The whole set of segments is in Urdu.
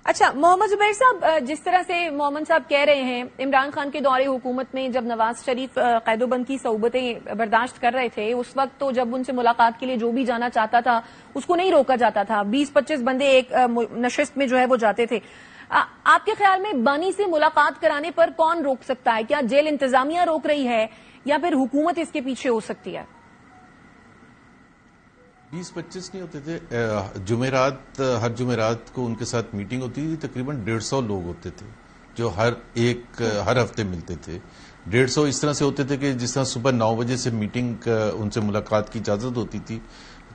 اچھا محمد زبیر صاحب، جس طرح سے محمد صاحب کہہ رہے ہیں عمران خان کے دور حکومت میں جب نواز شریف قید و بند کی صعوبتیں برداشت کر رہے تھے، اس وقت تو جب ان سے ملاقات کے لیے جو بھی جانا چاہتا تھا اس کو نہیں روکا جاتا تھا، 20-25 بندے ایک نشست میں جو ہے وہ جاتے تھے. آپ کے خیال میں بانی سے ملاقات کرانے پر کون روک سکتا ہے؟ کیا جیل انتظامیہ روک رہی ہے یا پھر حکومت اس کے پیچھے ہو سکتی ہے؟ 20-25 نہیں ہوتے تھے. ہر جمعرات کو ان کے ساتھ میٹنگ ہوتی تھی. تقریباً 150 لوگ ہوتے تھے جو ہر ہفتے ملتے تھے. 150 اس طرح سے ہوتے تھے کہ جس طرح صبح 9 بجے سے میٹنگ ان سے ملاقات کی اجازت ہوتی تھی،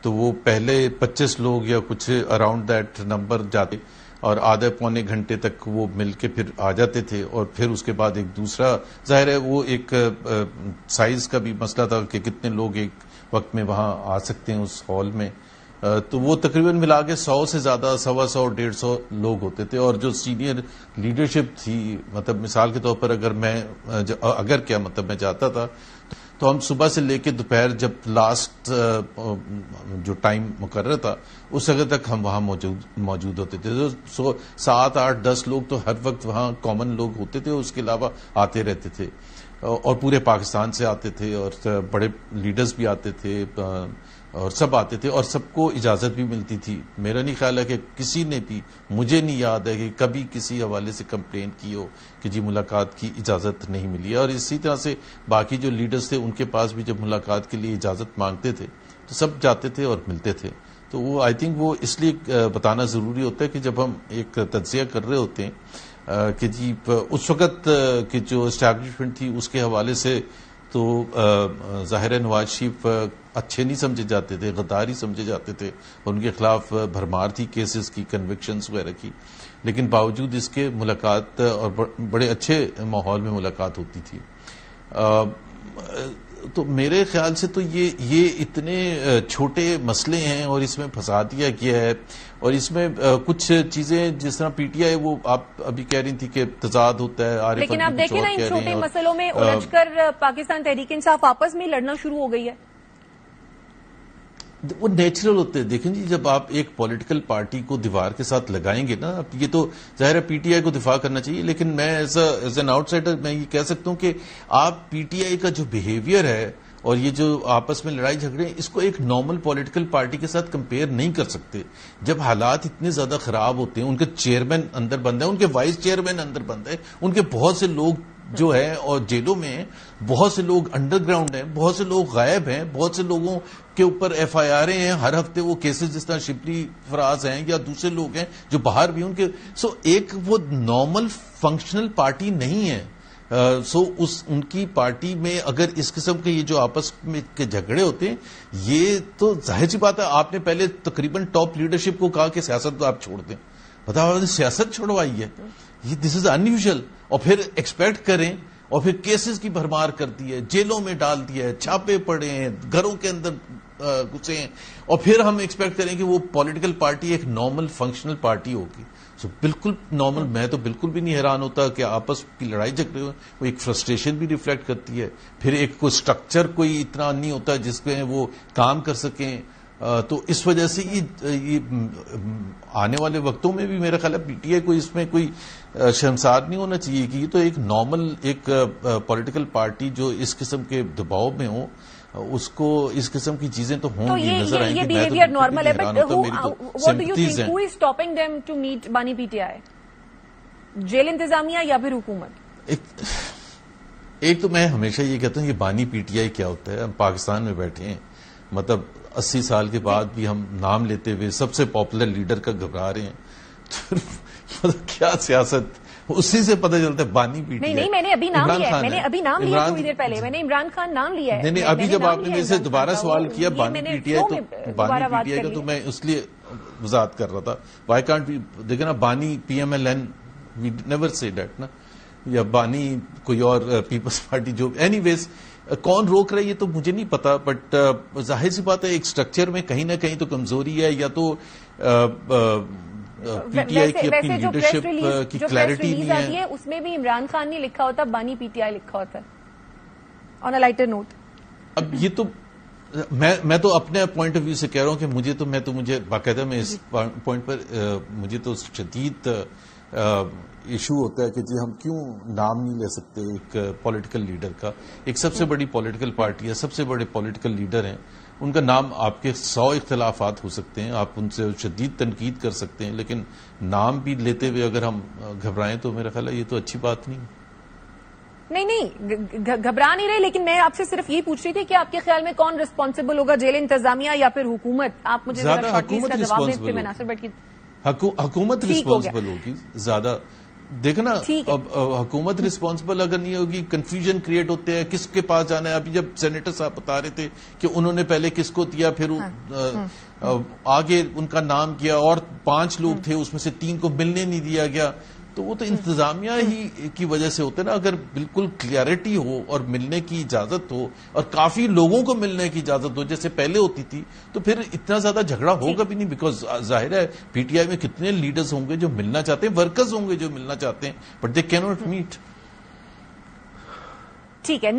تو وہ پہلے 25 لوگ یا کچھ اراؤنڈ دیٹ نمبر جاتے اور آدھے پونے گھنٹے تک وہ مل کے پھر آ جاتے تھے. اور پھر اس کے بعد ایک دوسرا، ظاہر ہے وہ ایک سائز کا بھی مسئلہ تھا کہ کتنے لوگ ایک وقت میں وہاں آ سکتے ہیں اس ہال میں. تو وہ تقریباً ملا کے 100 سے زیادہ 125-150 لوگ ہوتے تھے. اور جو سینئر لیڈرشپ تھی، مطلب مثال کے طور پر اگر میں جاتا تھا تو ہم صبح سے لے کے دوپہر جب لاسٹ جو ٹائم مقرر تھا اس وقت تک ہم وہاں موجود ہوتے تھے. 7, 8, 10 لوگ تو ہر وقت وہاں کامن لوگ ہوتے تھے، اس کے علاوہ آتے رہتے تھے اور پورے پاکستان سے آتے تھے اور بڑے لیڈرز بھی آتے تھے اور سب آتے تھے اور سب کو اجازت بھی ملتی تھی. میرا نہیں خیال ہے کہ کسی نے بھی، مجھے نہیں یاد ہے کہ کبھی کسی حوالے سے کمپلین کی ہو کہ جی ملاقات کی اجازت نہیں ملی ہے. اور اسی طرح سے باقی جو لیڈرز تھے ان کے پاس بھی جب ملاقات کے لیے اجازت مانگتے تھے تو سب جاتے تھے اور ملتے تھے. تو وہ آئی تھنک وہ اس لیے بتانا ضروری ہوتا ہے کہ جب ہم ایک تجزیہ کر رہے ہوتے ہیں کہ جی اس وقت کی جو اسٹیبلشمنٹ تھی اس کے حوالے سے تو ظاہر نواز شریف اچھے نہیں سمجھے جاتے تھے، غداری سمجھے جاتے تھے اور ان کے خلاف بھرمار تھی کیسز کی، کنوکشنز وغیرہ کی. لیکن باوجود اس کے ملاقات اور بڑے اچھے ماحول میں ملاقات ہوتی تھی. تو میرے خیال سے تو یہ اتنے چھوٹے مسئلے ہیں اور اس میں پھنسا دیا گیا ہے. اور اس میں کچھ چیزیں جس طرح پی ٹی آئی، وہ آپ ابھی کہہ رہی تھی کہ تضاد ہوتا ہے، لیکن آپ دیکھیں نا ان چھوٹے مسئلوں میں الجھ کر پاکستان تحریک انصاف آپس میں لڑنا شروع ہو گئی ہے. وہ نیچرل ہوتے ہیں. دیکھیں جی، جب آپ ایک پولیٹیکل پارٹی کو دیوار کے ساتھ لگائیں گے نا، یہ تو ظاہر ہے پی ٹی آئی کو دفاع کرنا چاہیے، لیکن میں ایز این آؤٹ سائڈر میں یہ کہہ سکتا ہوں کہ آپ پی ٹی آئی کا جو بیہیویئر ہے اور یہ جو آپس میں لڑائی جھگڑے ہیں، اس کو ایک نارمل پولیٹیکل پارٹی کے ساتھ کمپیئر نہیں کر سکتے. جب حالات اتنے زیادہ خراب ہوتے ہیں، ان کے چیئرمین اندر بند ہیں، ان کے وائس چیئرمین اندر بند ہیں، ان کے بہت سے لوگ جو ہے اور جیلوں میں ہیں، بہت سے لوگ انڈر گراؤنڈ ہیں، بہت سے لوگ غائب ہیں، بہت سے لوگوں کے اوپر ایف آئی آریں ہیں ہر ہفتے، وہ کیسز جس طرح شبلی فراز ہیں یا دوسرے لوگ ہیں جو باہر بھی ان کے. ایک وہ نارمل فنکشنل پارٹی نہیں ہے. ان کی پارٹی میں اگر اس قسم کے یہ جو آپس میں کے جھگڑے ہوتے ہیں، یہ تو ظاہر سی بات ہے. آپ نے پہلے تقریباً ٹاپ لیڈرشپ کو کہا کہ سیاست تو آپ چھوڑ دیں. بتاؤ، سیاست چھوڑوائی ہے، یہ دس از ان یوزل. اور پھر ایکسپیکٹ کریں اور پھر کیسز کی بھرمار کر دی ہے، جیلوں میں ڈال دیا ہے، چھاپے پڑے ہیں، گھروں کے اندر گھسے ہیں، اور پھر ہم ایکسپیکٹ کریں کہ وہ پولیٹیکل پارٹی ایک نارمل فنکشنل پارٹی ہوگی. بالکل نارمل. میں تو بالکل بھی نہیں حیران ہوتا کہ آپس کی لڑائی جھگڑے ہوئے، وہ ایک فرسٹریشن بھی ریفلیکٹ کرتی ہے. پھر ایک کوئی اسٹرکچر کوئی اتنا نہیں ہوتا جس میں وہ کام کر سکیں. تو اس وجہ سے یہ آنے والے وقتوں میں بھی میرا خیال ہے پی ٹی آئی کو اس میں کوئی شرمسار نہیں ہونا چاہیے کہ یہ تو ایک نارمل ایک پولیٹیکل پارٹی جو اس قسم کے دباؤ میں ہو، اس کو اس قسم کی چیزیں تو ہوں گی، نظر آئیں گی. یہ بیہیویئر نارمل ہے، but what do you think who is stopping them to meet بانی پی ٹی آئی؟ جیل انتظامیہ یا پھر حکومت؟ ایک تو میں ہمیشہ یہ کہتا ہوں کہ بانی پی ٹی آئی کیا ہوتا ہے. ہم پاکستان میں بیٹھے ہیں، مطلب 80 سال کے بعد بھی ہم نام لیتے ہوئے سب سے پاپولر لیڈر کا گھبرا رہے ہیں. کیا سیاست، اسی سے پتہ چلتا ہے بانی پی ٹی آئی. نہیں، میں نے ابھی نام لیا تھوڑی دیر پہلے، میں نے عمران خان نام لیا ہے. نہیں، ابھی جب آپ نے میرے سے دوبارہ سوال کیا بانی پی ٹی آئی کا، تو میں اس لیے وضاحت کر رہا تھا. وائی کانٹ بی، دیکھیں نا، بانی P M L N, we never say that نا، یا بانی کوئی اور پیپلز پارٹی، جو اینی ویز کون روک رہا ہے یہ تو مجھے نہیں پتا. بٹ ظاہر سی بات ہے ایک اسٹرکچر میں کہیں نہ کہیں تو کمزوری ہے، یا تو پی ٹی آئی کی اپنی لیڈرشپ کی کلیئرٹی نہیں ہے. اس میں بھی عمران خان نہیں لکھا ہوتا، بانی پی ٹی آئی لکھا ہوتا ہے آن اے لائٹر نوٹ. اب یہ تو میں تو اپنے پوائنٹ آف ویو سے کہہ رہا ہوں کہ مجھے باقاعدہ میں اس پوائنٹ پر مجھے تو شدید ایشو ہوتا ہے کہ جی ہم کیوں نام نہیں لے سکتے ایک پولیٹیکل لیڈر کا. ایک سب سے بڑی پولیٹیکل پارٹی ہے, سب سے بڑے پولیٹیکل لیڈر ہیں, ان کا نام, آپ کے 100 اختلافات ہو سکتے ہیں, آپ ان سے شدید تنقید کر سکتے ہیں, لیکن نام بھی لیتے ہوئے اگر ہم گھبرائیں تو میرا خیال ہے یہ تو اچھی بات نہیں. نہیں گھبرا نہیں رہے, لیکن میں آپ سے صرف یہ پوچھ رہی تھی کہ آپ کے خیال میں کون ریسپانسبل ہوگا, جیل انتظامیہ یا پھر حکومت؟ آپ مجھے زیادہ حکومت ریسپانسبل ہوگی. حکومت ریسپانسبل ہوگی زیادہ. دیکھنا اب حکومت ریسپانسبل اگر نہیں ہوگی, کنفیوژن کریٹ ہوتے ہیں کس کے پاس جانا ہے. ابھی جب سینیٹر صاحب بتا رہے تھے کہ انہوں نے پہلے کس کو دیا, پھر آگے ان کا نام کیا, اور 5 لوگ تھے اس میں سے 3 کو ملنے نہیں دیا گیا, تو وہ تو انتظامیہ ہی کی وجہ سے ہوتے نا. اگر بالکل کلیئرٹی ہو اور ملنے کی اجازت ہو اور کافی لوگوں کو ملنے کی اجازت ہو جیسے پہلے ہوتی تھی, تو پھر اتنا زیادہ جھگڑا ہوگا بھی نہیں. بیکاز ظاہر ہے پی ٹی آئی میں کتنے لیڈرز ہوں گے جو ملنا چاہتے ہیں, ورکرز ہوں گے جو ملنا چاہتے ہیں, but they can not meet. ٹھیک ہے.